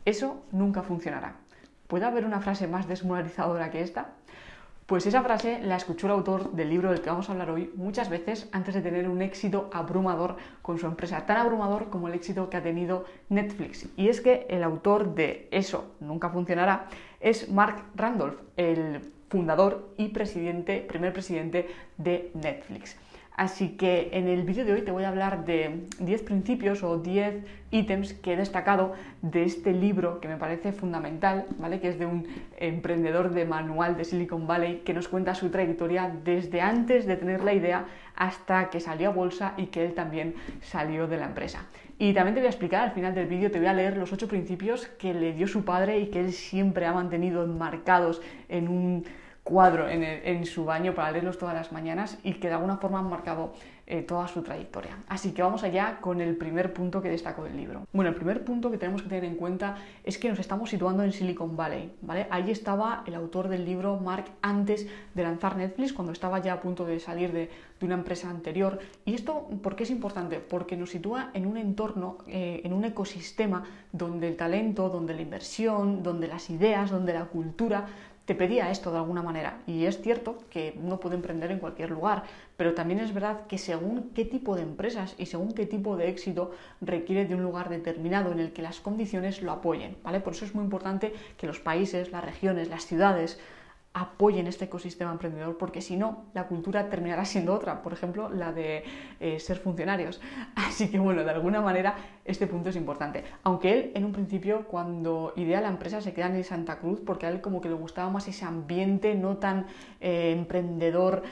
eso nunca funcionará. ¿Puede haber una frase más desmoralizadora que esta? Pues esa frase la escuchó el autor del libro del que vamos a hablar hoy muchas veces antes de tener un éxito abrumador con su empresa, tan abrumador como el éxito que ha tenido Netflix. Y es que el autor de Eso nunca funcionará es Marc Randolph, el fundador y primer presidente de Netflix. Así que en el vídeo de hoy te voy a hablar de 10 principios o 10 ítems que he destacado de este libro que me parece fundamental, ¿vale? Que es de un emprendedor de manual de Silicon Valley que nos cuenta su trayectoria desde antes de tener la idea hasta que salió a bolsa y que él también salió de la empresa. Y también te voy a explicar al final del vídeo, te voy a leer los 8 principios que le dio su padre y que él siempre ha mantenido enmarcados en un cuadro en su baño para leerlos todas las mañanas y que de alguna forma han marcado toda su trayectoria. Así que vamos allá con el primer punto que destaco del libro. Bueno, el primer punto que tenemos que tener en cuenta es que nos estamos situando en Silicon Valley, ¿vale? Ahí estaba el autor del libro, Marc, antes de lanzar Netflix, cuando estaba ya a punto de salir de una empresa anterior. ¿Y esto por qué es importante? Porque nos sitúa en un entorno, en un ecosistema donde el talento, donde la inversión, donde las ideas, donde la cultura te pedía esto de alguna manera. Y es cierto que uno puede emprender en cualquier lugar, pero también es verdad que según qué tipo de empresas y según qué tipo de éxito requiere de un lugar determinado en el que las condiciones lo apoyen, ¿vale? Por eso es muy importante que los países, las regiones, las ciudades apoyen este ecosistema emprendedor, porque si no, la cultura terminará siendo otra, por ejemplo, la de ser funcionarios. Así que bueno, de alguna manera este punto es importante. Aunque él, en un principio, cuando idea la empresa, se queda en Santa Cruz, porque a él como que le gustaba más ese ambiente no tan emprendedor,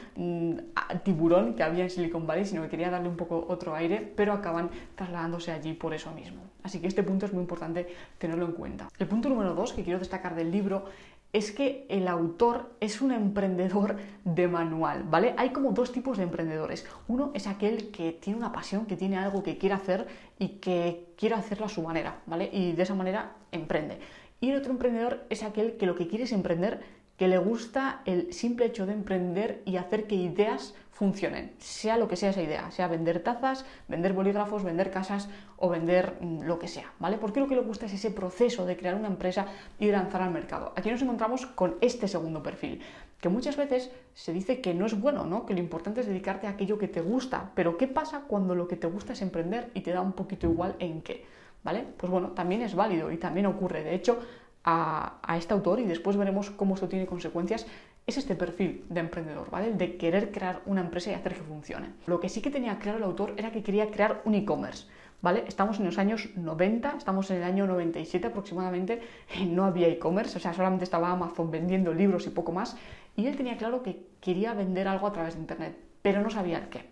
tiburón que había en Silicon Valley, sino que quería darle un poco otro aire, pero acaban trasladándose allí por eso mismo. Así que este punto es muy importante tenerlo en cuenta. El punto número 2 que quiero destacar del libro es que el autor es un emprendedor de manual, ¿vale? Hay como dos tipos de emprendedores. Uno es aquel que tiene una pasión, que tiene algo que quiere hacer y que quiere hacerlo a su manera, ¿vale? Y de esa manera emprende. Y el otro emprendedor es aquel que lo que quiere es emprender, que le gusta el simple hecho de emprender y hacer que ideas funcionen, sea lo que sea esa idea, sea vender tazas, vender bolígrafos, vender casas o vender lo que sea, ¿vale? Porque lo que le gusta es ese proceso de crear una empresa y de lanzar al mercado. Aquí nos encontramos con este segundo perfil, que muchas veces se dice que no es bueno, ¿no? Que lo importante es dedicarte a aquello que te gusta, pero ¿qué pasa cuando lo que te gusta es emprender y te da un poquito igual en qué? ¿Vale? Pues bueno, también es válido y también ocurre. De hecho, a este autor, y después veremos cómo esto tiene consecuencias, es este perfil de emprendedor, ¿vale? El de querer crear una empresa y hacer que funcione. Lo que sí que tenía claro el autor era que quería crear un e-commerce, ¿vale? Estamos en los años 90, estamos en el año 97 aproximadamente, no había e-commerce, o sea, solamente estaba Amazon vendiendo libros y poco más, y él tenía claro que quería vender algo a través de internet, pero no sabía el qué.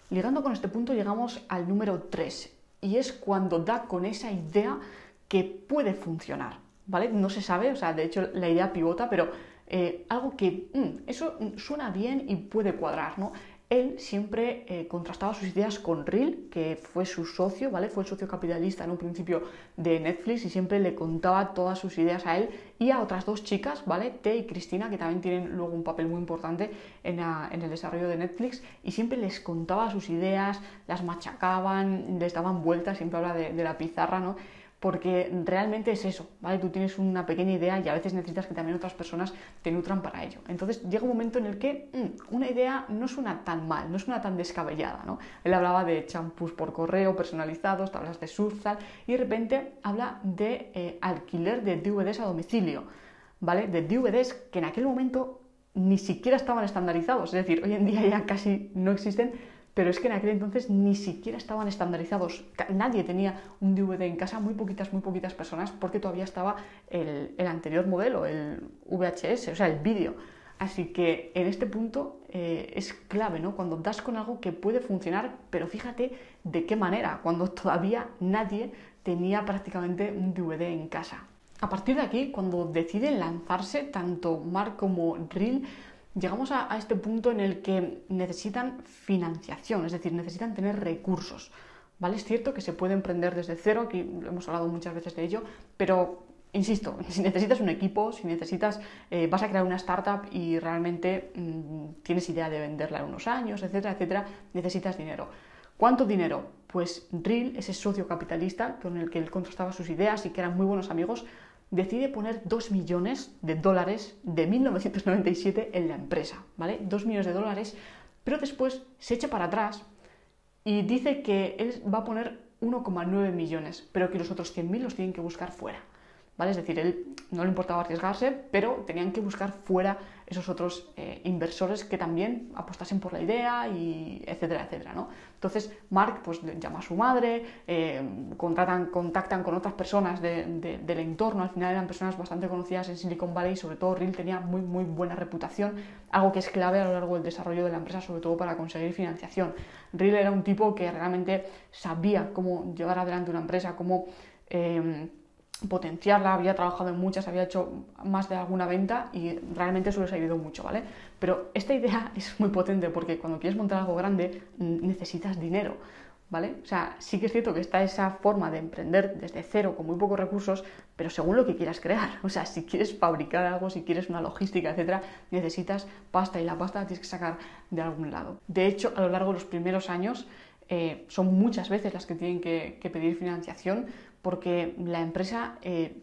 Ligando con este punto llegamos al número 3, y es cuando da con esa idea que puede funcionar, ¿vale? No se sabe, o sea, de hecho la idea pivota, pero algo que eso suena bien y puede cuadrar, ¿no? Él siempre contrastaba sus ideas con Reel, que fue su socio, ¿vale? Fue el socio capitalista en un principio de Netflix y siempre le contaba todas sus ideas a él y a otras dos chicas, ¿vale? T y Cristina, que también tienen luego un papel muy importante en el desarrollo de Netflix, y siempre les contaba sus ideas, las machacaban, les daban vueltas, siempre habla de la pizarra, ¿no? Porque realmente es eso, ¿vale? Tú tienes una pequeña idea y a veces necesitas que también otras personas te nutran para ello. Entonces llega un momento en el que una idea no suena tan mal, no suena tan descabellada, ¿no? Él hablaba de champús por correo personalizados, tablas de surf, tal, y de repente habla de alquiler de DVDs a domicilio, ¿vale? De DVDs que en aquel momento ni siquiera estaban estandarizados, es decir, hoy en día ya casi no existen, pero es que en aquel entonces ni siquiera estaban estandarizados. Nadie tenía un DVD en casa, muy poquitas personas, porque todavía estaba el anterior modelo, el VHS, o sea, el vídeo. Así que en este punto es clave, ¿no? Cuando das con algo que puede funcionar, pero fíjate de qué manera, cuando todavía nadie tenía prácticamente un DVD en casa. A partir de aquí, cuando deciden lanzarse, tanto Marc como Reel, llegamos a este punto en el que necesitan financiación, es decir, necesitan tener recursos, ¿vale? Es cierto que se puede emprender desde cero, aquí hemos hablado muchas veces de ello, pero insisto, si necesitas un equipo, si necesitas, vas a crear una startup y realmente tienes idea de venderla en unos años, etcétera, etcétera, necesitas dinero. ¿Cuánto dinero? Pues Reel, ese socio capitalista con el que él contrastaba sus ideas y que eran muy buenos amigos, decide poner $2 millones de 1997 en la empresa, ¿vale? $2 millones, pero después se echa para atrás y dice que él va a poner 1,9 millones, pero que los otros 100.000 los tienen que buscar fuera, ¿vale? Es decir, él no le importaba arriesgarse, pero tenían que buscar fuera esos otros inversores que también apostasen por la idea, y etcétera, etcétera, ¿no? Entonces Mark pues llama a su madre, contactan con otras personas del entorno. Al final eran personas bastante conocidas en Silicon Valley, y sobre todo Reel tenía muy, muy buena reputación, algo que es clave a lo largo del desarrollo de la empresa, sobre todo para conseguir financiación. Reel era un tipo que realmente sabía cómo llevar adelante una empresa, cómo potenciarla, había trabajado en muchas, había hecho más de alguna venta y realmente eso les ha ayudado mucho, ¿vale? Pero esta idea es muy potente porque cuando quieres montar algo grande necesitas dinero, ¿vale? O sea, sí que es cierto que está esa forma de emprender desde cero con muy pocos recursos, pero según lo que quieras crear. O sea, si quieres fabricar algo, si quieres una logística, etcétera, necesitas pasta, y la pasta la tienes que sacar de algún lado. De hecho, a lo largo de los primeros años son muchas veces las que tienen que pedir financiación, porque la empresa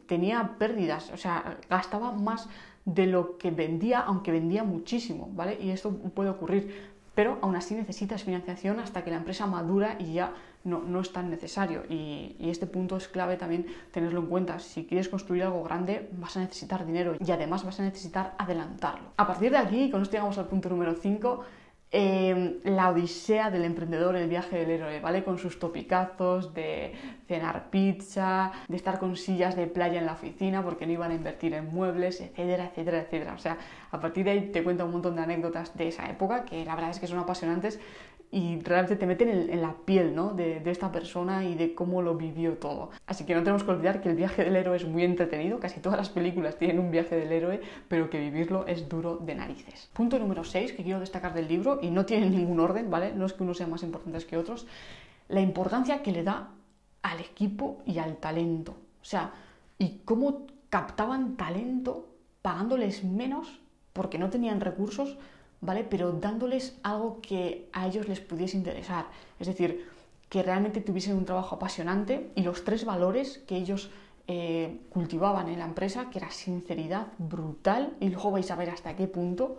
tenía pérdidas, o sea, gastaba más de lo que vendía, aunque vendía muchísimo, ¿vale? Y esto puede ocurrir, pero aún así necesitas financiación hasta que la empresa madura y ya no es tan necesario. Y este punto es clave también tenerlo en cuenta. Si quieres construir algo grande, vas a necesitar dinero y además vas a necesitar adelantarlo. A partir de aquí, con esto llegamos al punto número 5, la odisea del emprendedor, el viaje del héroe, ¿vale? Con sus topicazos de cenar pizza, de estar con sillas de playa en la oficina porque no iban a invertir en muebles, etcétera, etcétera, etcétera. O sea, a partir de ahí te cuenta un montón de anécdotas de esa época que la verdad es que son apasionantes y realmente te meten en la piel, ¿no? de esta persona y de cómo lo vivió todo. Así que no tenemos que olvidar que el viaje del héroe es muy entretenido, casi todas las películas tienen un viaje del héroe, pero que vivirlo es duro de narices. Punto número 6 que quiero destacar del libro, y no tiene ningún orden, ¿vale? No es que unos sean más importantes que otros, la importancia que le da al equipo y al talento. O sea, y cómo captaban talento pagándoles menos porque no tenían recursos, ¿vale? Pero dándoles algo que a ellos les pudiese interesar. Es decir, que realmente tuviesen un trabajo apasionante, y los 3 valores que ellos cultivaban en la empresa, que era sinceridad brutal, y luego vais a ver hasta qué punto,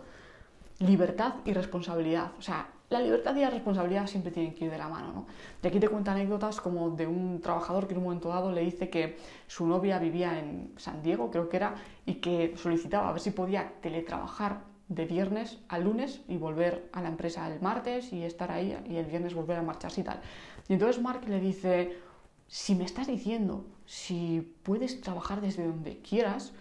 libertad y responsabilidad. O sea, la libertad y la responsabilidad siempre tienen que ir de la mano, ¿no? Y aquí te cuento anécdotas como de un trabajador que en un momento dado le dice que su novia vivía en San Diego, creo que era, y que solicitaba a ver si podía teletrabajar de viernes a lunes y volver a la empresa el martes y estar ahí, y el viernes volver a marcharse y tal. Y entonces Mark le dice, si me estás diciendo si puedes trabajar desde donde quieras,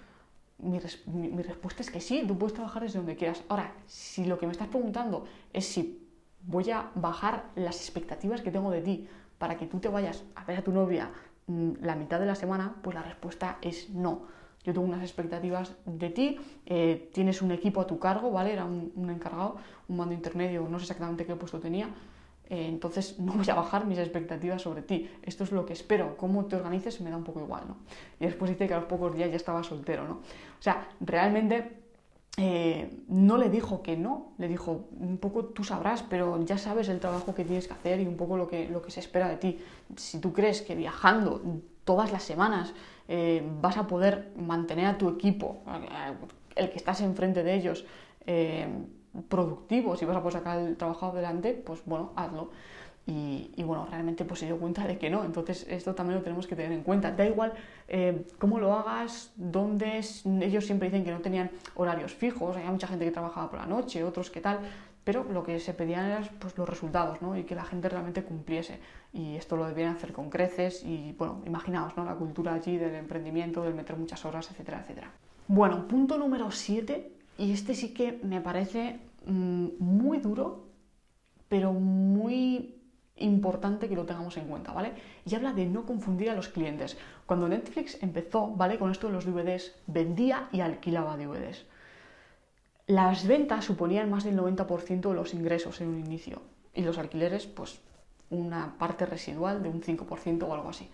mi respuesta es que sí, tú puedes trabajar desde donde quieras. Ahora, si lo que me estás preguntando es si voy a bajar las expectativas que tengo de ti para que tú te vayas a ver a tu novia la mitad de la semana, pues la respuesta es no. Yo tengo unas expectativas de ti, tienes un equipo a tu cargo, ¿vale? Era un encargado, un mando intermedio, no sé exactamente qué puesto tenía, entonces no voy a bajar mis expectativas sobre ti. Esto es lo que espero, cómo te organices me da un poco igual, ¿no? Y después dice que a los pocos días ya estaba soltero, ¿no? O sea, realmente no le dijo que no, le dijo un poco tú sabrás, pero ya sabes el trabajo que tienes que hacer y un poco lo que se espera de ti. Si tú crees que viajando todas las semanas vas a poder mantener a tu equipo, el que estás enfrente de ellos, productivos, y vas a poder sacar el trabajo adelante, pues bueno, hazlo. Y bueno, realmente pues se dio cuenta de que no. Entonces esto también lo tenemos que tener en cuenta. Da igual cómo lo hagas, dónde. Ellos siempre dicen que no tenían horarios fijos, hay mucha gente que trabajaba por la noche, otros que tal, pero lo que se pedían eran pues los resultados, ¿no? Y que la gente realmente cumpliese. Y esto lo debían hacer con creces y bueno, imaginaos, ¿no? La cultura allí del emprendimiento, del meter muchas horas, etcétera, etcétera. Bueno, punto número 7, y este sí que me parece muy duro, pero muy importante que lo tengamos en cuenta, ¿vale? Y habla de no confundir a los clientes. Cuando Netflix empezó, ¿vale? Con esto de los DVDs, vendía y alquilaba DVDs. Las ventas suponían más del 90% de los ingresos en un inicio, y los alquileres, pues una parte residual de un 5% o algo así.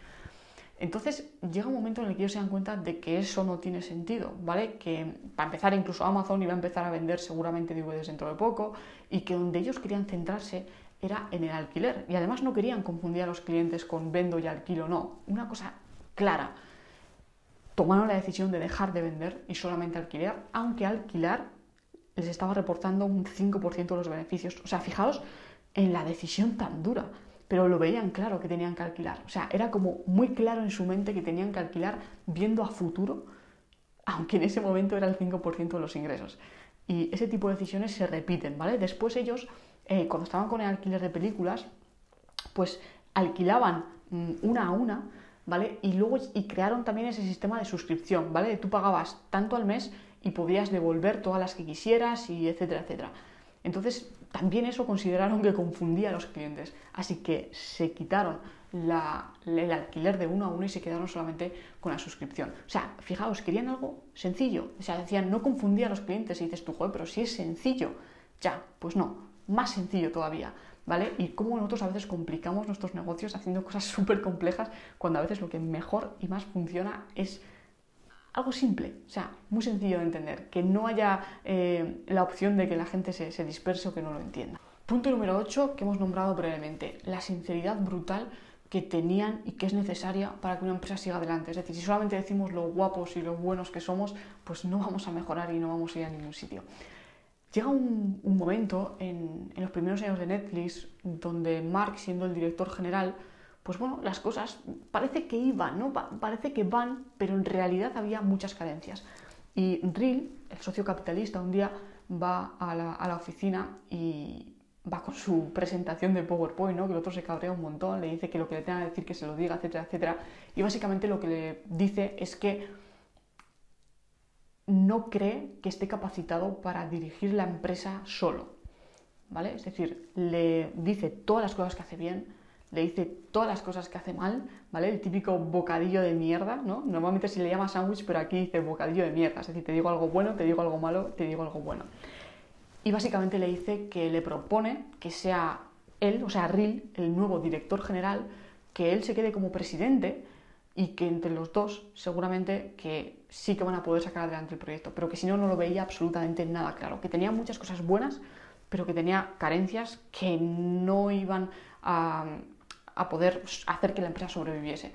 Entonces llega un momento en el que ellos se dan cuenta de que eso no tiene sentido, ¿vale? Que para empezar incluso Amazon iba a empezar a vender seguramente DVDs dentro de poco, y que donde ellos querían centrarse era en el alquiler. Y además no querían confundir a los clientes con vendo y alquilo, no. Una cosa clara. Tomaron la decisión de dejar de vender y solamente alquilar, aunque alquilar les estaba reportando un 5% de los beneficios. O sea, fijaos en la decisión tan dura, pero lo veían claro que tenían que alquilar. O sea, era como muy claro en su mente que tenían que alquilar viendo a futuro, aunque en ese momento era el 5% de los ingresos. Y ese tipo de decisiones se repiten, ¿vale? Después ellos, cuando estaban con el alquiler de películas, pues alquilaban una a una, ¿vale? Y luego crearon también ese sistema de suscripción, ¿vale? Tú pagabas tanto al mes y podías devolver todas las que quisieras y etcétera, etcétera. Entonces, también eso consideraron que confundía a los clientes. Así que se quitaron el alquiler de uno a uno y se quedaron solamente con la suscripción. O sea, fijaos, querían algo sencillo. O sea, decían, no confundía a los clientes. Y dices tú, joder, pero si es sencillo. Ya, pues no, más sencillo todavía, ¿vale? Y cómo nosotros a veces complicamos nuestros negocios haciendo cosas súper complejas cuando a veces lo que mejor y más funciona es algo simple, o sea, muy sencillo de entender, que no haya la opción de que la gente se disperse o que no lo entienda. Punto número 8 que hemos nombrado brevemente, la sinceridad brutal que tenían y que es necesaria para que una empresa siga adelante. Es decir, si solamente decimos lo guapos y lo buenos que somos, pues no vamos a mejorar y no vamos a ir a ningún sitio. Llega un momento en los primeros años de Netflix donde Mark, siendo el director general, pues bueno, las cosas parece que iban, ¿no? Parece que van, pero en realidad había muchas carencias. Y Reel, el socio capitalista, un día va a la oficina y va con su presentación de PowerPoint, ¿no? Que el otro se cabrea un montón, le dice que lo que le tenga que decir que se lo diga, etcétera, etcétera. Y básicamente lo que le dice es que no cree que esté capacitado para dirigir la empresa solo, ¿vale? Es decir, le dice todas las cosas que hace bien, le dice todas las cosas que hace mal, ¿vale? El típico bocadillo de mierda, ¿no? Normalmente se le llama sándwich, pero aquí dice bocadillo de mierda, es decir, te digo algo bueno, te digo algo malo, te digo algo bueno. Y básicamente le dice que le propone que sea él, o sea, Reel, el nuevo director general, que él se quede como presidente y que entre los dos seguramente que sí que van a poder sacar adelante el proyecto, pero que si no, no lo veía absolutamente nada claro, que tenía muchas cosas buenas, pero que tenía carencias que no iban a poder hacer que la empresa sobreviviese.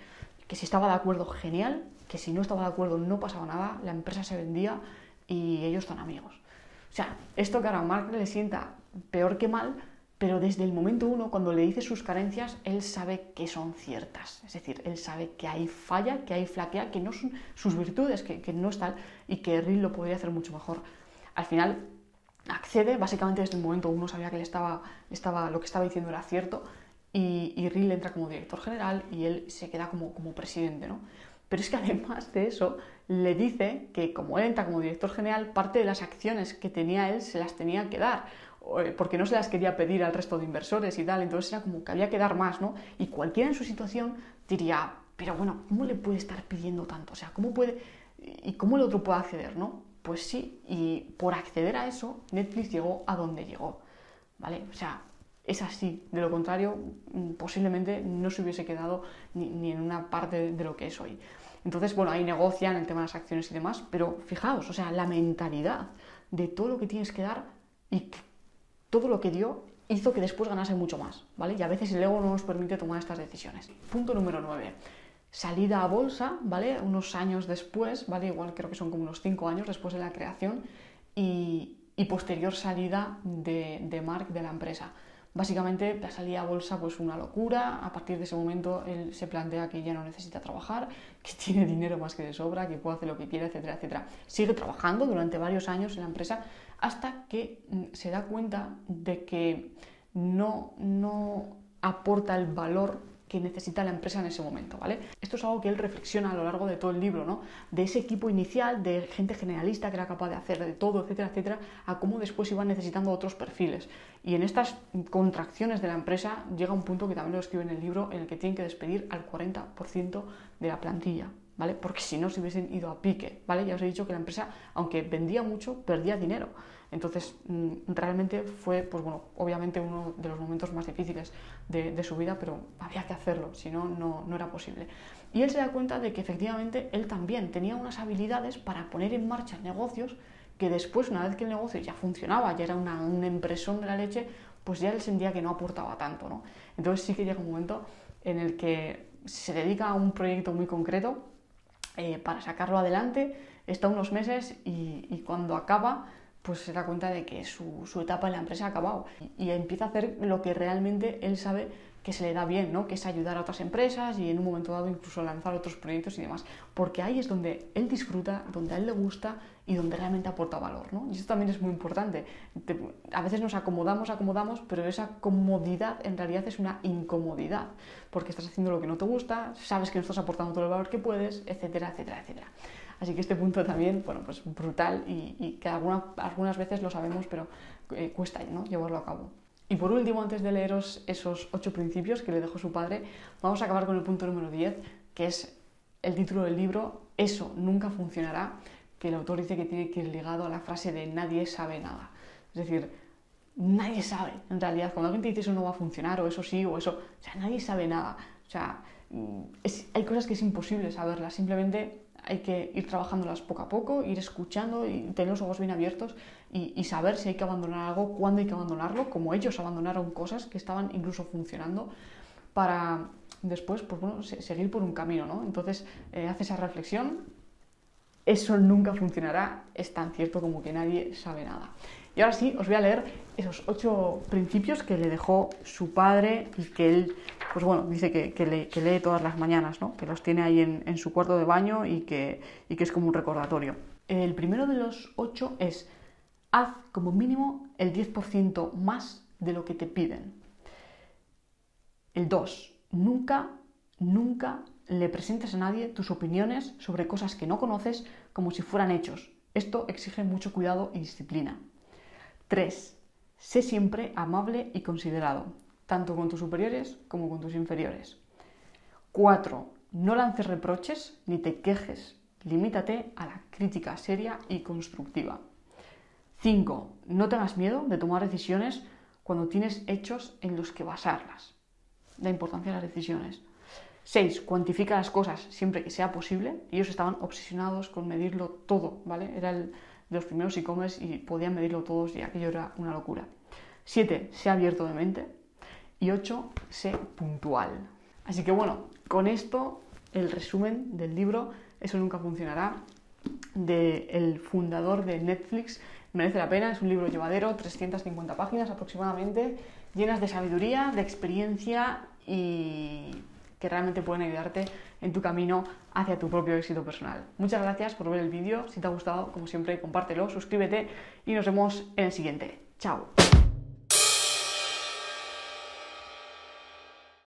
Que si estaba de acuerdo, genial, que si no estaba de acuerdo no pasaba nada, la empresa se vendía y ellos son amigos. O sea, esto que ahora a Mark le sienta peor que mal, pero desde el momento uno, cuando le dice sus carencias, él sabe que son ciertas. Es decir, él sabe que hay falla, que hay flaquea, que no son sus virtudes, que no es tal, y que Reel lo podría hacer mucho mejor. Al final accede, básicamente desde el momento uno sabía que lo que estaba diciendo era cierto, y Reel entra como director general y él se queda como presidente, ¿no? Pero es que además de eso le dice que como él entra como director general, parte de las acciones que tenía él se las tenía que dar, porque no se las quería pedir al resto de inversores y tal, entonces era como que había que dar más, ¿no? Y cualquiera en su situación diría, pero bueno, ¿cómo le puede estar pidiendo tanto? O sea, ¿cómo puede y cómo el otro puede acceder, ¿no? Pues sí, y por acceder a eso, Netflix llegó a donde llegó, ¿vale? O sea, es así, de lo contrario, posiblemente no se hubiese quedado ni en una parte de lo que es hoy. Entonces, bueno, ahí negocian el tema de las acciones y demás, pero fijaos, o sea, la mentalidad de todo lo que tienes que dar y todo lo que dio hizo que después ganase mucho más, ¿vale? Y a veces el ego no nos permite tomar estas decisiones. Punto número 9. Salida a bolsa, ¿vale? Unos años después, ¿vale? Igual creo que son como unos 5 años después de la creación y posterior salida de Mark de la empresa. Básicamente la salida a bolsa pues una locura, a partir de ese momento él se plantea que ya no necesita trabajar, que tiene dinero más que de sobra, que puede hacer lo que quiera, etcétera, etcétera. Sigue trabajando durante varios años en la empresa hasta que se da cuenta de que no aporta el valor que necesita la empresa en ese momento, ¿vale? Esto es algo que él reflexiona a lo largo de todo el libro, ¿no? De ese equipo inicial, de gente generalista que era capaz de hacer de todo, etcétera, etcétera, a cómo después iban necesitando otros perfiles. Y en estas contracciones de la empresa llega un punto que también lo escribe en el libro, en el que tienen que despedir al 40% de la plantilla, ¿vale? Porque si no se hubiesen ido a pique, ¿vale? Ya os he dicho que la empresa, aunque vendía mucho, perdía dinero. Entonces, realmente fue, pues bueno, obviamente uno de los momentos más difíciles de su vida, pero había que hacerlo, si no, no era posible. Y él se da cuenta de que efectivamente él también tenía unas habilidades para poner en marcha negocios que después, una vez que el negocio ya funcionaba, ya era un empresón de la leche, pues ya él sentía que no aportaba tanto, ¿no? Entonces sí que llega un momento en el que se dedica a un proyecto muy concreto para sacarlo adelante, está unos meses y cuando acaba, pues se da cuenta de que su etapa en la empresa ha acabado y empieza a hacer lo que realmente él sabe que se le da bien, ¿no? Que es ayudar a otras empresas y en un momento dado incluso lanzar otros proyectos y demás, porque ahí es donde él disfruta, donde a él le gusta y donde realmente aporta valor, ¿no? Y esto también es muy importante. A veces nos acomodamos, pero esa comodidad en realidad es una incomodidad, porque estás haciendo lo que no te gusta, sabes que no estás aportando todo el valor que puedes, etcétera, etcétera, etcétera. Así que este punto también, bueno, pues brutal y que algunas veces lo sabemos, pero cuesta, ¿no?, llevarlo a cabo. Y por último, antes de leeros esos 8 principios que le dejó su padre, vamos a acabar con el punto número 10, que es el título del libro, Eso nunca funcionará, que el autor dice que tiene que ir ligado a la frase de nadie sabe nada. Es decir, nadie sabe, en realidad, cuando alguien te dice eso no va a funcionar, o eso sí, o eso, o sea, nadie sabe nada. O sea, hay cosas que es imposible saberlas, simplemente hay que ir trabajándolas poco a poco, ir escuchando y tener los ojos bien abiertos y saber si hay que abandonar algo, cuándo hay que abandonarlo, como ellos abandonaron cosas que estaban incluso funcionando para después, pues bueno, seguir por un camino, ¿no? Entonces, hace esa reflexión, eso nunca funcionará, es tan cierto como que nadie sabe nada. Y ahora sí, os voy a leer esos 8 principios que le dejó su padre y que él, pues bueno, dice que lee todas las mañanas, ¿no? Que los tiene ahí en su cuarto de baño y que es como un recordatorio. El primero de los 8 es: haz como mínimo el 10% más de lo que te piden. El 2, nunca le presentes a nadie tus opiniones sobre cosas que no conoces como si fueran hechos. Esto exige mucho cuidado y disciplina. 3. Sé siempre amable y considerado, tanto con tus superiores como con tus inferiores. 4. No lances reproches ni te quejes. Limítate a la crítica seria y constructiva. 5. No tengas miedo de tomar decisiones cuando tienes hechos en los que basarlas. La importancia de las decisiones. 6. Cuantifica las cosas siempre que sea posible. Ellos estaban obsesionados con medirlo todo, ¿vale? Era de los primeros e-commerce y podían medirlo todos y aquello era una locura. 7. Sé abierto de mente. Y 8. Sé puntual. Así que bueno, con esto el resumen del libro Eso nunca funcionará, del fundador de Netflix. Merece la pena, es un libro llevadero, 350 páginas aproximadamente, llenas de sabiduría, de experiencia y que realmente pueden ayudarte en tu camino hacia tu propio éxito personal. Muchas gracias por ver el vídeo. Si te ha gustado, como siempre, compártelo, suscríbete y nos vemos en el siguiente. ¡Chao!